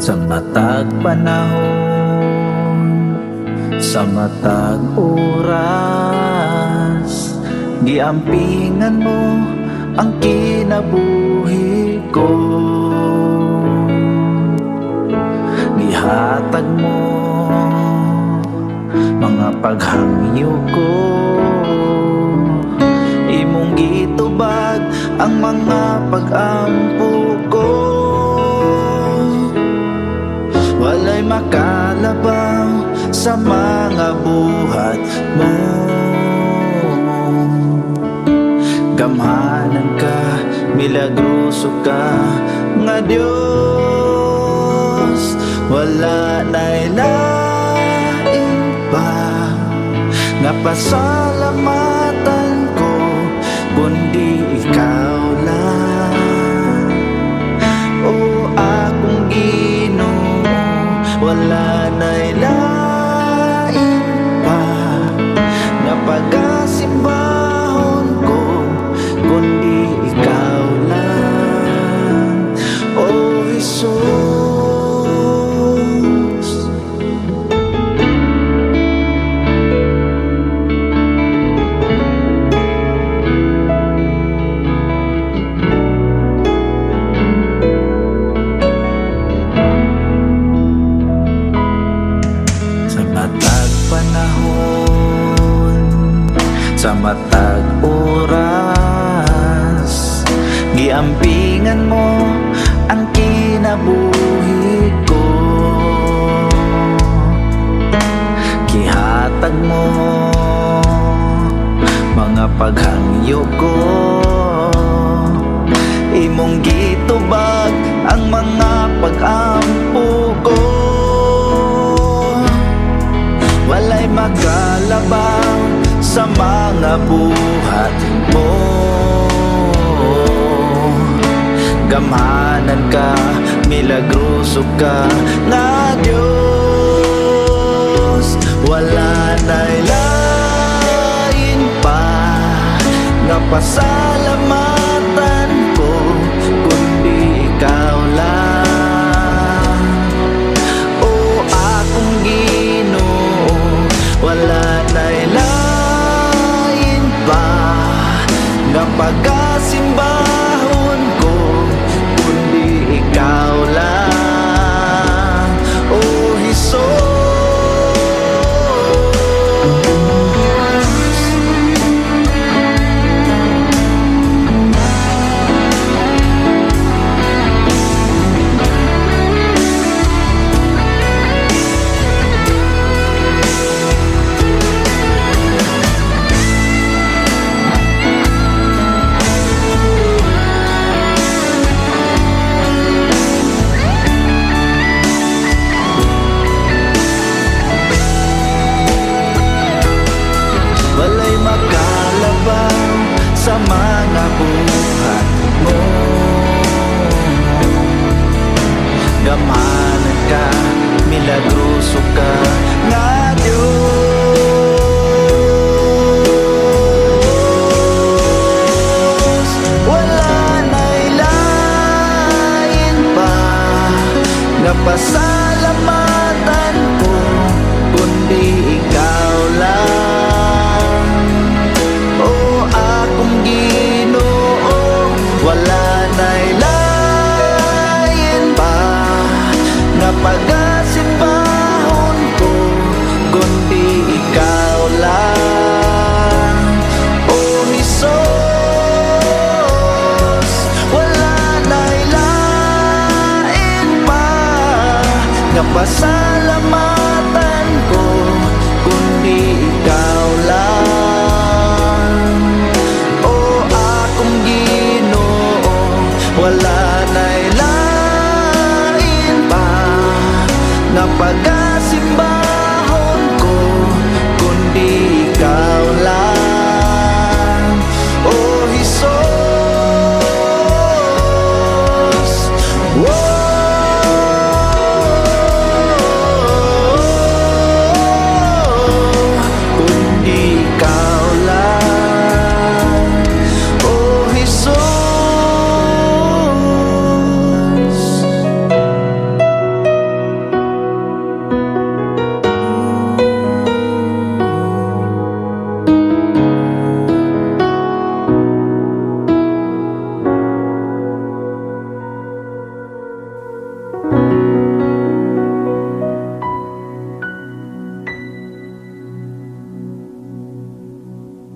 Sa matag panahon, sa matag oras, giampingan mo ang kinabuhi ko. Gihatag mo mga paghangyo ko, imong gitubag ang mga pag-ampo ko. Walay makalabaw sa mga buhat mo. Gamhanan ka, milagroso ka nga Dios. Wala na'y lain pa nga pasalamatan ko, kundi ikaw lang, o akong Ginoo. Wala na'y lain pa nga pagasimbahon ko, kundi ikaw lang, o Jesus. Sa matag oras, giampingan mo ang kinabuhi ko. Gihatag mo mga paghangyo ko, imong gitubag ang mga pag-ampo ko. Walay magalabaw sa mga buhat mo. Gamhanan ka, milagroso ka nga Dios. Wala na'y lain pa nga pasalamatan ko, kundi ikaw lang, o akong Ginoo. Wala na'y lain pa nga pagasimbahon ko, kundi ikaw lang, o Jesus. Sa mga buhat mo, gamhanan ka, milagroso ka nga Diyos. Wala na'y lain pa nga pasalamatan ko, kundi ikaw lang, o akong Ginoo. Wala na'y lain pa nga pagasimbahon ko, kundi ikaw lang, o Jesus. Wala na'y lain pa nga pasalamatan ko, kundi ikaw lang, o akong Ginoo. Wala na'y lain pa nga